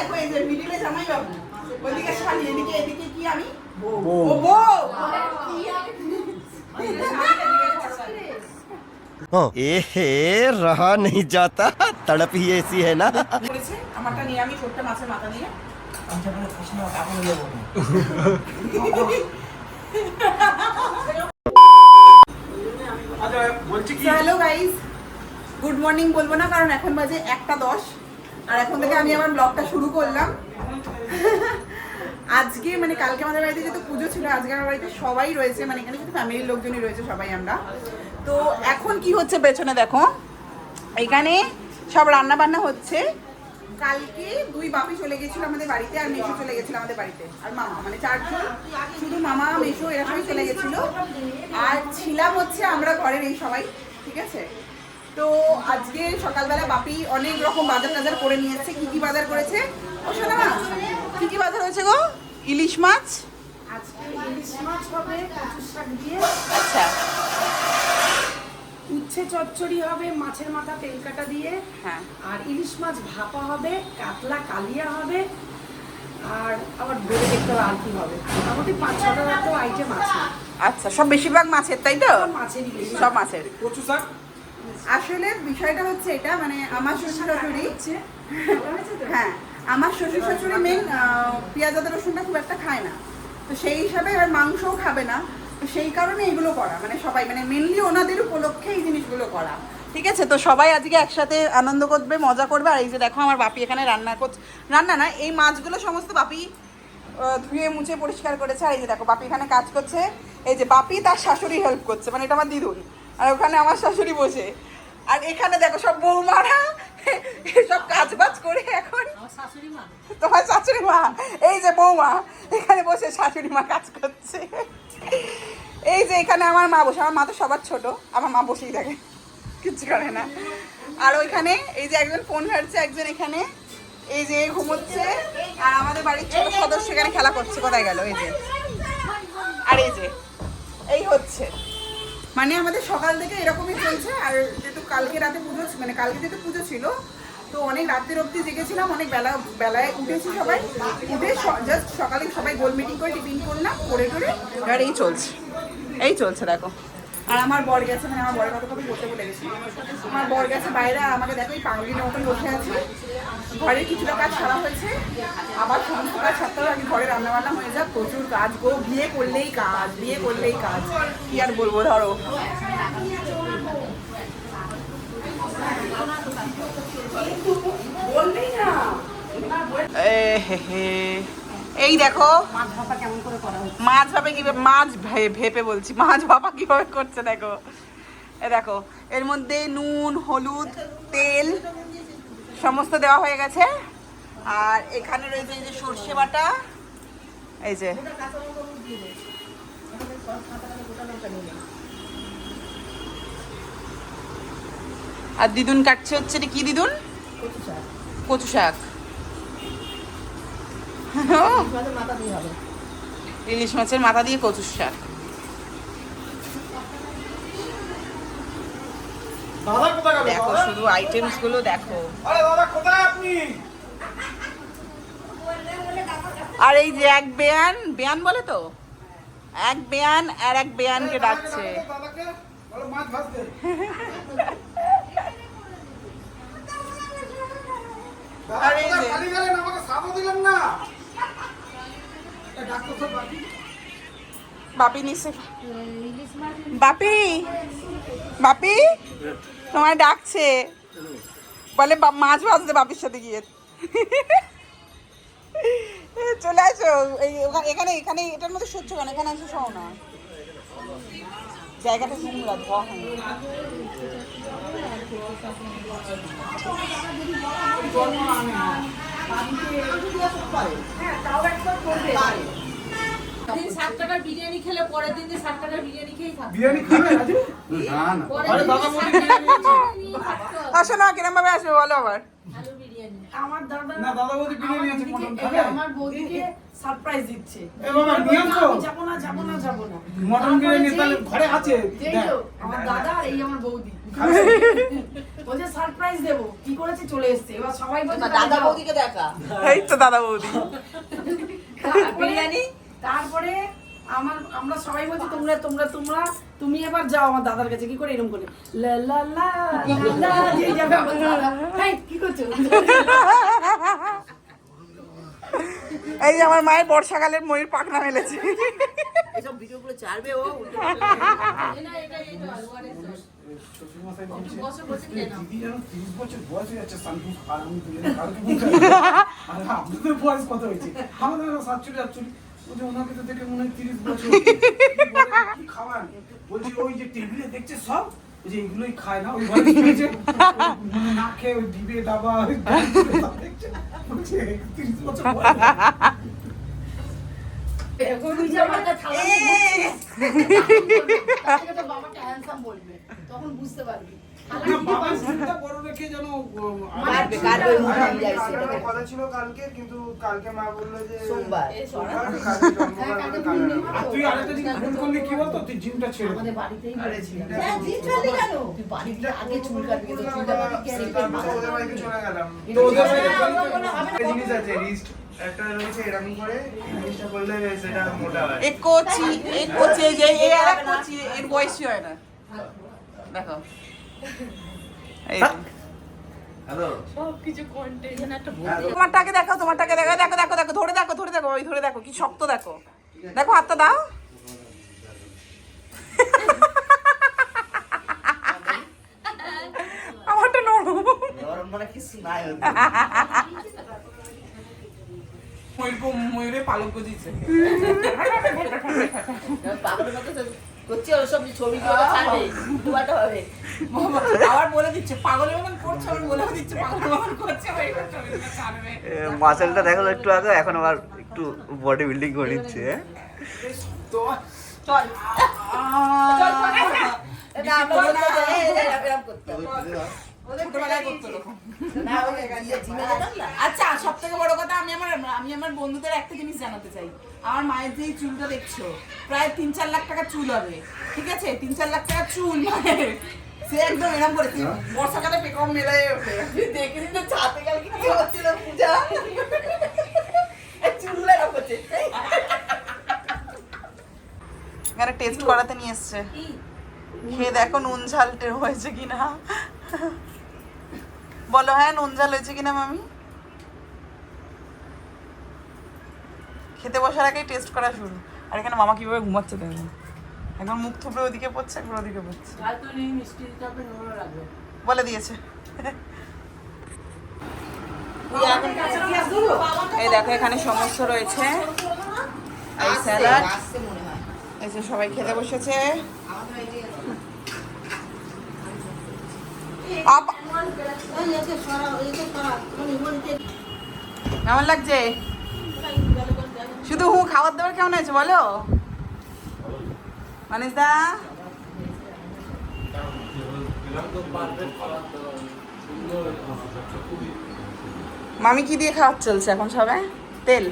দেখো এই যে মিডিলে জামাই বাবু, ওদিকে শালি, এদিকে এদিকে কি আমি বউ। रहा नहीं जाता, तड़प ही ऐसी है ना। করেছে আমারটা নিরামিষ, ওরটা মাছের মাথা দিয়ে। হ্যালো গাইস, গুড মর্নিং বলবো না কারণ এখন বাজে 1:10 আর এখন থেকে আমি আমার ব্লগটা শুরু করলাম। আজকে মানে কালকে আমাদের বাড়িতে যেহেতু পুজো ছিল, আজকে আমার বাড়িতে সবাই রয়েছে, মানে এখানে শুধু ফ্যামিলির লোকজনই রয়েছে, সবাই আমরা। তো এখন কি হচ্ছে পেছনে দেখো, এখানে সব রান্না বান্না হচ্ছে। কালকে দুই বাপি চলে গেছিল আমাদের বাড়িতে, আর মেশো চলে গেছিল আমাদের বাড়িতে, আর মামা, মানে চারজন, শুধু মামা মেশো এরা সবাই চলে গেছিল। আর ছিলাম হচ্ছে আমরা ঘরের এই সবাই, ঠিক আছে। তো আজকে সকালবেলা বাপি অনেক রকম বাজার টাজার করে নিয়েছে। কি কি বাজার করেছে ও শোনা মা? কি কি বাজার হয়েছে গো? ইলিশ মাছ, আজকে ইলিশ মাছ হবে কচুর শাক দিয়ে, আচ্ছা, উচ্ছে চচ্চড়ি হবে মাছের মাথা তেল কাটা দিয়ে, হ্যাঁ, আর ইলিশ মাছ ভাপা হবে, কাতলা কালিয়া হবে, আর আবার বেড়ে দেখতে হবে আর কি হবে। মোটামুটি 5-6টা তো আইটেম আছে। আচ্ছা, সব বেশিরভাগ মাছের, তাই তো? সব মাছেরই বেশি। সব মাছের। কচু শাক আসলে বিষয়টা হচ্ছে এটা, মানে আমার শ্বশুর শাশুড়ি, হচ্ছে হ্যাঁ আমার শ্বশুর শাশুড়ি মেন পেঁয়াজ আদা রসুনটা খুব একটা খায় না, তো সেই হিসাবে আর মাংসও খাবে না, তো সেই কারণে এগুলো করা, মানে সবাই মানে মেনলি ওনাদের উপলক্ষে এই জিনিসগুলো করা, ঠিক আছে। তো সবাই আজকে একসাথে আনন্দ করবে, মজা করবে। আর এই যে দেখো আমার বাপি এখানে রান্না করছে, রান্না না, এই মাছগুলো সমস্ত বাপি ধুয়ে মুছে পরিষ্কার করেছে। আর এই যে দেখো বাপি এখানে কাজ করছে, এই যে বাপি তার শাশুড়ি হেল্প করছে, মানে এটা আমার দিদুন, আর ওখানে আমার শাশুড়ি বসে। আর এখানে দেখো সব বৌমারা সব কাজ বাজ করে এখন তোমার শাশুড়ি মা, এই যে বৌমা এখানে বসে শাশুড়ি মা কাজ করছে। এই যে এখানে আমার মা বসে, আমার মা তো সবার ছোট, আমার মা বসেই থাকে, কিচ্ছু করে না। আর ওইখানে এই যে একজন ফোন ঘাটছে, একজন এখানে এই যে ঘুমোচ্ছে, আর আমাদের বাড়ির ছোট সদস্য এখানে খেলা করছে, কোথায় গেল এই যে। আর এই যে এই হচ্ছে, মানে আমাদের সকাল থেকে এরকমই চলছে। আর যেহেতু কালকে রাতে পুজো, মানে কালকে যেহেতু পুজো ছিল, তো অনেক রাতের অবধি জেগেছিলাম, অনেক বেলায় উঠেছি সবাই, উঠে জাস্ট সকালে সবাই গোল মিটিং করে টিফিন করলাম, করে এবার এই চলছে দেখো। আর আমার বর গেছে, মানে আমার বরের কথা বলতে বলে গেছি, আমার বর গেছে বাইরে, আর আমাকে দেখো এই পাঙ্গির মতন বসে আছে। ঘরের কিছুটা কাজ সারা হয়েছে, আবার সমস্ত কাজ সারতে হবে, আমি ঘরে রান্নাবান্না হয়ে যাক, প্রচুর কাজ গো, বিয়ে করলেই কাজ, কি আর বলবো। ধরো এই দেখো মাছ ভাপা কেমন করে করা হচ্ছে। মাছ ভাপা কিভাবে, ভেপে বলছি, মাছ ভাপা কিভাবে করছে দেখো। এ দেখো এর মধ্যে নুন, হলুদ, তেল সমস্ত দেওয়া হয়ে গেছে। আর এখানে রয়েছে এই যে সর্ষে বাটা, এই যে আর দিদুন কাটছে হচ্ছে কি দিদুন? কচু শাক। ইলিশ মাছের মাথা দিয়ে কচু শাক। দাদা কোথায় গেল? দেখো শুধু আইটেমস গুলো দেখো। আরে দাদা কোথায় আপনি? আর এই যে এক বেয়ান বলে তো, এক বেয়ান আর এক বেয়ানকে ডাকছে। দাদাকে বলো মাছ ভাজতে। আর এই যে খালি গেলেন, আমাকে সাবও দিলেন না। ডাক্তার সব বাকি। বাপি নিচে, বাপি তোমায় ডাকছে, বলে মাছ ভাজতে বাপির সাথে গিয়ে। চলে আসো, এখানে এটার মধ্যে সহ্য কেন, এখানে এসে শোও না, জায়গাটা নোংরা, ধোয়া হয়। হ্যাঁ, তাও একবার করবে। 7 টাকার বিরিয়ানি খেলে পরের দিন 7 টাকার বিরিয়ানি খেয়েই থাকবে। বিরিয়ানি খাবে রাজু? না না। আরে দাদা বলি বিরিয়ানি আছে। আসো না, কিরম ভাবে আসবে বলো আবার। আলু বিরিয়ানি। আমার দাদা না দাদা বলি বিরিয়ানি আছে, মটন খাবে? আমার বৌদিকে সারপ্রাইজ দিচ্ছে। এ বাবা নিয়ে আসো। আমি যাবো না। মটন বিরিয়ানি তাহলে ঘরে আছে। এই তো আমার দাদা আর এই আমার বৌদি বলছে সারপ্রাইজ দেবো, কি করেছে চলে এসছে, এবার সবাই বলছে দাদা বৌদিকে দেখা এই তো দাদা বৌদি বিরিয়ানি তারপরে আমরা সবাই বলছি তুমি এবার যাও আমার দাদার কাছে, কি করে এরকম করে লা লা লা লা দিয়ে যাবে আমার দাদা। এই, কি করছো? এই যে আমার মায়ের বর্ষাকালের ময়ূর পাখনা মেলেছে। এসব ভিডিওগুলো ছাড়বে ও শ্বশুরমশাই বলছে, বছর বছর কেন দিদি যেন 30 বছর বয়স হয়ে যাচ্ছে, সানরুফ আর আমি দুজনে কালকে বলতে আরে আপনাদের বয়স কত হয়েছে? আমাদের 47 48। বলছে ওনাকে তো দেখে মনে হয় 30 বছর। কি খাবার? বলছি ওই যে টেবিলে দেখছে সব, যে এগুলোই খায় না, ওই ঘরে শুয়েছে, মানে না খেয়ে ওই ডিবে ডাবা ওই সব দেখছে। বলছে 30 বছর বয়স। তুই যে আমাকে থালা নিয়ে ঘুরছিস, তার থেকে তো বাবাকে handsome বলবে, তখন বুঝতে পারবি। না, বাবার মুখটা বড় রেখে যেন কাটবে কাটবে কথা ছিল কালকে, কিন্তু কালকে মা বললো যে সোমবার কালকে জন্মবার কালকে বলে কালকে পূর্ণিমা। আর তুই আরেকটা জিনিস ভুল করলি, কি বলতো, তুই জিমটা ছেড়ে দে। আমাদের বাড়িতেই আরে করেছিলাম। জিমটা হ্যাঁ, জিম ছাড়লি কেন? তুই বাড়িতে আগে চুল কাটবি, কিন্তু চুল কাটবি কি আর আমি তো ওদের বাড়িতে চলে গেলাম। তো ওদের বাড়িতে একটা জিনিস আছে, রিস্ট একটা রয়েছে এরকম করে, জিনিসটা করলে সেটা মোটা হয়। এক কোচি যে এই আর এক কোচি এর বয়সই হয় না। দেখো এই হ্যালো, তোমারটাকে দেখো, তোমারটাকে দেখো, দেখো দেখো দেখো, ধরে দেখো, ধরে দেখো, ওই ধরে দেখো, কি শক্ত দেখো, দেখো হাতটা দাও। আমারটা নরম। গরম মানে কিছু নাই ময়ূরে পালক গজিয়েছে। পাগলের মতো তো করছি, ওসব ছবিগুলো ছাড়বে দুবারটা হবে আবার বলে দিচ্ছে পাগলের মতন করছে, আবার বলে দিচ্ছে পাগলের মতন করছে, আবার এবার ছবিগুলো ছাড়বে। মাসেলটা দেখালো একটু আগে, এখন আবার একটু বডি বিল্ডিং করে নিচ্ছে। তো চল এটা আমরা বলতে যাই, এরকম করতে হবে। ছোটবেলায় করতো এরকম। না, ওই জিমে যেতাম না। আচ্ছা, সব থেকে বড় কথা, আমি আমার বন্ধুদের একটা জিনিস জানাতে চাই। আমার মায়ের যে এই চুলটা দেখছো, প্রায় 3-4 লাখ টাকা চুল হবে, ঠিক আছে? 3-4 লাখ টাকা চুল মায়ের, সে একদম এরকম করে বর্ষাকালে পেকম মেলায় ওঠে। দেখে দিন তো ছাতে গেলে কি হচ্ছিল পূজা, চুলগুলো এরকম করছে। এখানে টেস্ট করাতে নিয়ে এসছে, খেয়ে দেখো নুন ঝাল হয়েছে কিনা। বলো হ্যাঁ, নুন ঝাল হয়েছে কিনা মামি? খেতে বসার আগেই টেস্ট করা শুরু। আর এখানে মামা কিভাবে ঘুমাচ্ছে দেখো, একবার মুখ থুবড়ে ওদিকে পড়ছে, একবার ওদিকে পড়ছে। বলে দিয়েছে। এই দেখো এখানে সমস্ত রয়েছে, এই স্যালাড, আসছে মনে হয় এই যে সবাই খেতে বসেছে। কেমন লাগছে? শুধু খাবার দাবার কেমন হয়েছে বলো মানিস দা? মামি কি দিয়ে খাওয়া চলছে এখন সবাই? তেল।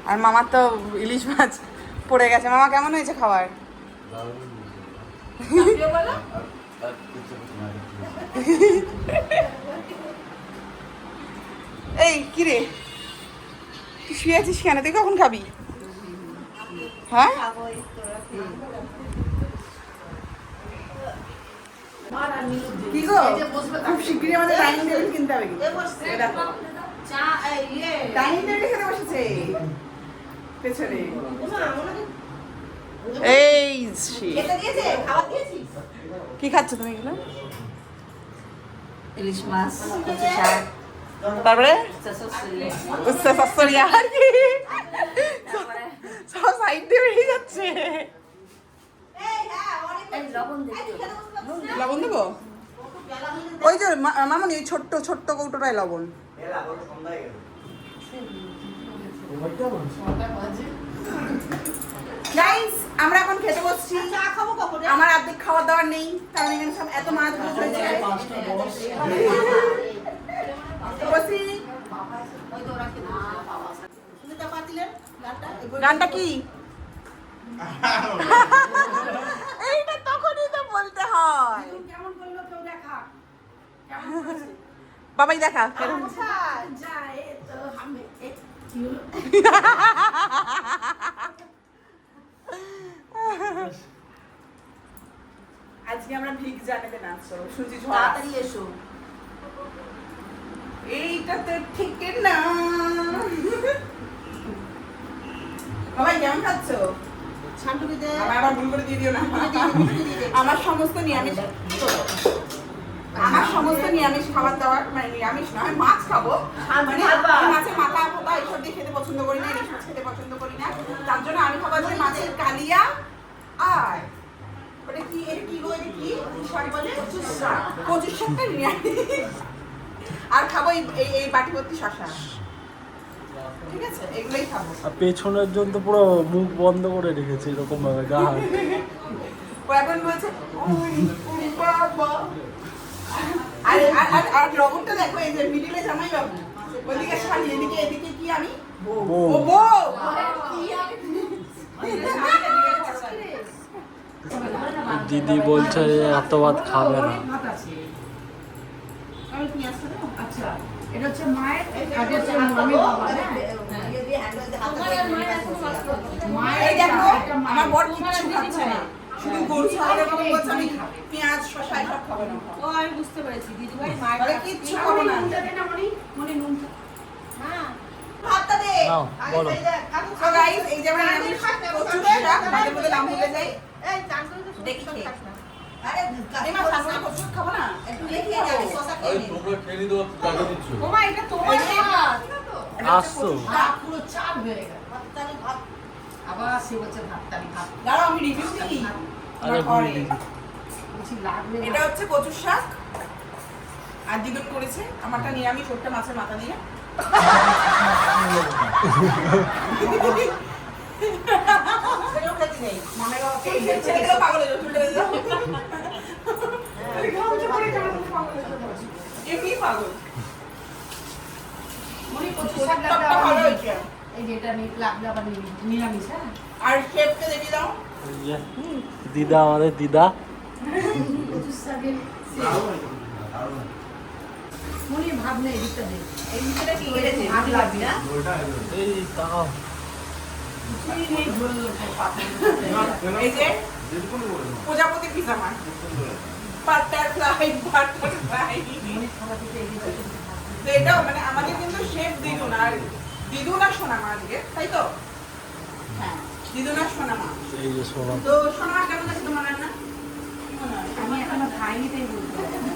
আর মামার তো ইলিশ মাছ পড়ে গেছে। মামা কেমন হয়েছে খাবার? এই কি রে, তুই শুয়ে আছিস কেন? তুই কখন খাবি? হ্যাঁ, কি গো, খুব শিগগিরই আমাদের ডাইনিং টেবিল কিনতে হবে। ডাইনিং টেবিল খেতে বসেছে পেছনে। এই কি খাচ্ছ তুমি এগুলো? ইলিশ মাছ, তারপরে উস্তা শাশুড়ি আর কি সব সাইড দিয়ে বেরিয়ে যাচ্ছে। লবণ দেবো? ওই যে মামনি ওই ছোট্ট ছোট্ট কৌটোটায় লবণ। গাইস, আমরা এখন খেতে বসছি। আমার অর্ধেক খাওয়া দাওয়ার নেই, কারণ এখানে সব এত মাছ হয়েছে। বসি। গানটা কি? এইটা তখনই তো বলতে হয়। হয়। কেমন করলো কেউ দেখা কেমন করেছে? বাবাই দেখা আচ্ছা যায় তো আমি কি হলো? আজকে আমরা ভিক জানাতে নাচ করবো, সুজি ঝড়। তাড়াতাড়ি এসো। এইটা তো ঠিক না। বাবাই কেমন খাচ্ছ? ছান্টুকিতে আমার আবার ভুল করে দিয়ে দিও না। আমার সমস্ত নিরামিষ খাবার দাবার, মানে নিরামিষ নয়, মাছ খাবো। মানে আমি মাছের মাথা ফোটা এইসব দিয়ে খেতে পছন্দ করি না, ইলিশ মাছ খেতে পছন্দ করি না। তার জন্য আমি খাবো আজকে মাছের কালিয়া আর ওটা কি, এটা কি গো, এটা কি শাক বলে? কচুর শাকটা নিরামিষ। আর খাবো এই বাটি ভর্তি শশা। ঠিক আছে, এগুলোই খাবো। আর পেছনের জন তো পুরো মুখ বন্ধ করে রেখেছে এরকম ভাবে গা হাত। ও এখন বলছে ওই বাবা। আর রঙটা দেখো, এই যে মিডিলে জামাই বাবু, ওইদিকে শাড়ি, এদিকে কি আমি বউ। ও বউ। দিদি বলছে যে এত ভাত খাবে না। অনেক ভাত আছে। আচ্ছা এটা হচ্ছে মায়ের, এটা হচ্ছে মামির বাবা। এই দেখো আমার বর কিচ্ছু খাচ্ছে না, শুধু গরু ছাগলের মতো বলছে আমি পেঁয়াজ শসা এসব খাবো না। ও আমি বুঝতে পেরেছি দিদিভাই মায়ের বলে কিচ্ছু খাবো না। নুনটা দে না মনি, মনি নুনটা। ভাতটা দে। নাও, বলো। So guys, এই যে আমরা নিরামিষ কচুর শাক, মাঝে মধ্যে নাম ভুলে যাই। এই চান করে তো দেখি দেখি খেয়ে। আরে কাকিমা শাশুড়ি কচুর শাক খাবো না, একটু দেখিয়ে যাবে, শসা খেয়ে নে। ওমা এটা তোমার ভাত আসছো পুরো চাল হয়ে গেল। আবার সে বলছে ভাতটালি ভাত। দাঁড়াও আমি রিভিউ দিই। আরে ঘরে। বলছি লাগলে এটা হচ্ছে কচুর শাক আর দিদুন করেছে, আমারটা নিরামিষ, ওরটা মাছের মাথা দিয়ে। ছেলেগুলো পাগল হয়ে যাবে, চুলটা বেঁধে দাও। এমনি পাগল। মনি কচু শাক সবটা লাগলে ভালো আবার হয়েছে। এই যে এটা লাগলে আবার নিরামিষ। হ্যাঁ আর শেফকে দেখিয়ে দাও। এই যে দিদা, আমাদের দিদা। কচু শাকের মনি ভাব নেই, এদিকটা দে। এই নিচেটা কি কেটেছে? ভাব লাগবে না। এই তাও এই যে প্রজাপতি পিজা মার, বাটারফ্লাই। মনি খাবার দিতে এদিকে তো এটাও মানে আমাদের কিন্তু শেফ দিদুন আর সোনামা আজকে, তাই তো? হ্যাঁ, দিদুন আর সোনামা। এই যে সোনা। তো সোনামা কেমন আছে তোমার রান্না? আমি এখনো খাইনি তাই বলতে পারবো না।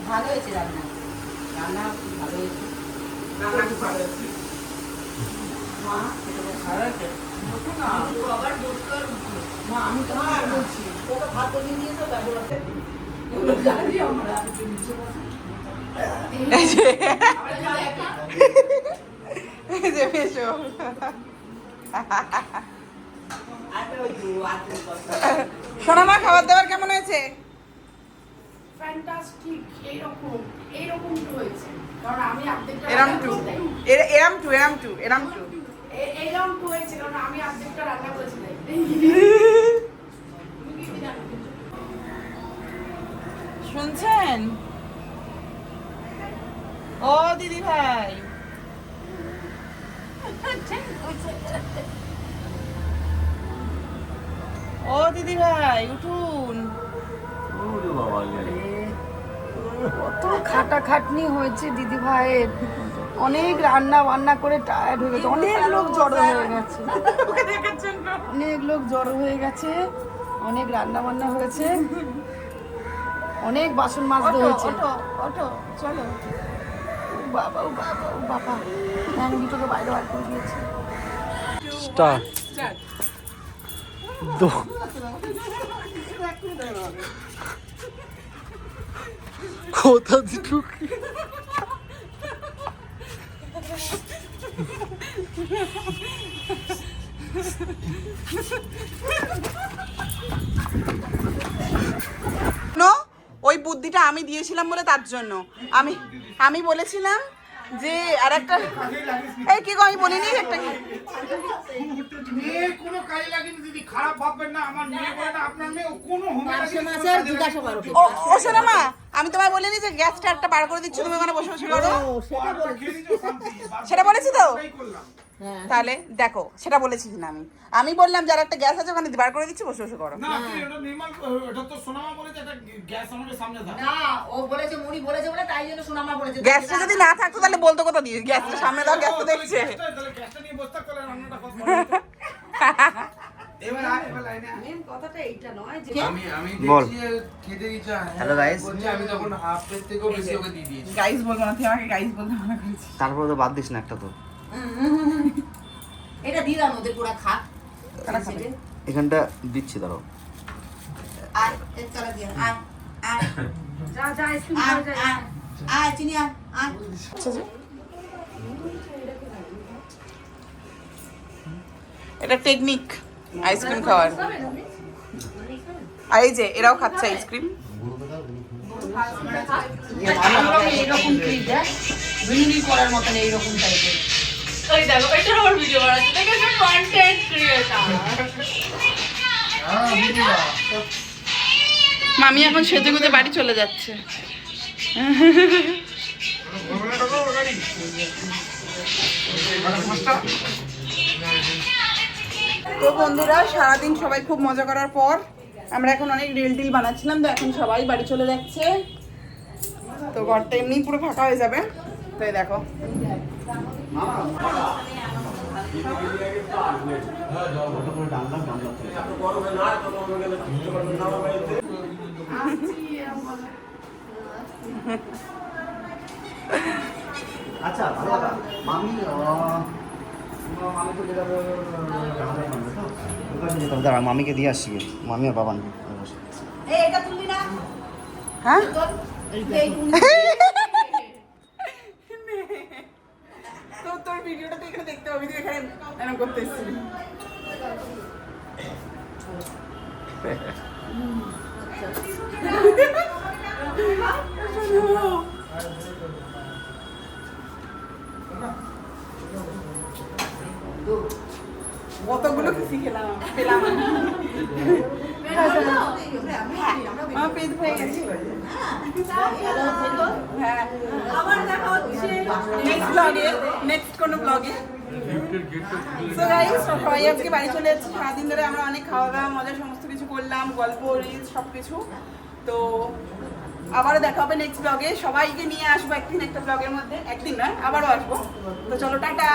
ভালো হয়েছে রান্না, রান্না ভালো হয়েছে। রান্না খুব ভালো হয়েছে। মা ভালো হয়েছে। মা আমি তোমাকে বলছি ওকে ভাত বলিয়ে দিয়েছো ব্যবহার জানি আমরা এই যে বেশো সোনামা, খাবার দাবার কেমন হয়েছে? ফ্যান্টাস্টিক। এইরকম তো হয়েছে, কারণ আমি অর্ধেকটা এরাম রান্না টু করেছি তাই। এরাম টু এইরকম তো হয়েছে কারণ আমি অর্ধেকটা রান্না করেছি তাই। শুনছেন ও দিদি ভাই? ও দিদি ভাই উঠুন। কত খাটাখাটনি হয়েছে দিদি ভাইয়ের, অনেক রান্না বান্না করে টায়ার্ড হয়ে গেছে, অনেক লোক জড়ো হয়ে গেছে, অনেক লোক জড়ো হয়ে গেছে, অনেক রান্না বান্না হয়েছে, অনেক বাসন মাজতে হয়েছে। চলো। ও বাবা ও বাবা ও বাবা, হ্যাঁ দুটোকে বাইরে বার করে দিয়েছে। স্টার দো কোথা দিটুক ওই বুদ্ধিটা আমি দিয়েছিলাম বলে, তার জন্য আমি বলেছিলাম যে আর একটা এই কি গো আমি বলিনি একটা কি মেয়ে কোনো কাজে লাগেনি দিদি, খারাপ ভাববেন না। আমার মেয়ে বলে না আপনার মেয়ে, ও কোনো ও ও শোনো মা, আমি তোমায় বলিনি যে গ্যাসটা একটা বার করে দিচ্ছি, তুমি ওখানে বসে বসে করো? সেটা বলেছি তো? তাহলে দেখো সেটা বলেছি কিনা আমি? আমি বললাম যার একটা গ্যাস আছে ওখানে বার করে দিচ্ছি, বসে বসে করো। না এটা নির্মাল, এটা তো সোনামা বলেছে একটা গ্যাস আমাদের সামনে দাও। না ও বলেছে মুড়ি বলেছে বলে তাই জন্য সোনামা বলেছে। গ্যাসটা যদি না থাকতো তাহলে বলতো কোথা দিয়ে গ্যাসটা সামনে দাও, গ্যাস তো দেখছে। তাহলে গ্যাসটা নিয়ে বসে থাকতে হলে রান্নাটা কষ্ট এবার লাইনে মেন কথাটা এইটা নয় যে আমি বল। দেখছি যে খেতে দিচ্ছে Hello, guys. বলছে আমি তখন হাফের থেকেও বেশি ওকে দিয়ে দিয়েছি। গাইস বলবো না, তুই আমাকে গাইস বলতে মানা করেছিস। তারপরে তো বাদ দিস না একটা তো। এটা দিলাম ওদের পুরা খা। তারা খাবে। এখানটা দিচ্ছি দাঁড়াও। আয় এক চলা দিয়া আয় আয় যা যা আইসক্রিম আয় খাওয়া যায়। আয় আয় চিনি আয় আয়। আচ্ছা জি। এটা টেকনিক আইসক্রিম খাওয়ার। আর এই যে এরাও খাচ্ছে আইসক্রিম। এইরকম ক্লিপ দেখ ভিডিও করার মতন এইরকম টাইপের। ওই দেখো এটা আমার ভিডিও বানাচ্ছে, দেখো কন্টেন্ট ক্রিয়েটর। মামি এখন সেজে গুজে বাড়ি চলে যাচ্ছে। তো বন্ধুরা সারাদিন সবাই খুব মজা করার পর আমরা এখন অনেক রিল টিল বানাচ্ছিলাম, তো এখন সবাই বাড়ি চলে যাচ্ছে। তো ঘরটা এমনি পুরো ফাঁকা হয়ে যাবে। তো এই দেখো আচ্ছা ভালো কথা মামি দাঁড়া মামিকে দিয়ে আসছি, মামি আর বাবান। এই এটা তুলবি না? হ্যাঁ এই তো তোর ভিডিওটা তো এখানে দেখতে পাবি, তুই এখানে এরকম করতে এসেছিস। কতগুলো খুশি খেলাম পেলাম। আমার পেট হয়ে গেছে। হ্যাঁ আবার দেখা হচ্ছে নেক্সট ব্লগে, নেক্সট কোনো ব্লগে। সো গাইস সবাই আজকে বাড়ি চলে যাচ্ছি। সারাদিন ধরে আমরা অনেক খাওয়া দাওয়া মজা সমস্ত কিছু করলাম, গল্প রিলস সব কিছু। তো আবারও দেখা হবে নেক্সট ব্লগে। সবাইকে নিয়ে আসবো একদিন একটা ব্লগের মধ্যে, একদিন না আবারও আসবো। তো চলো টাটা।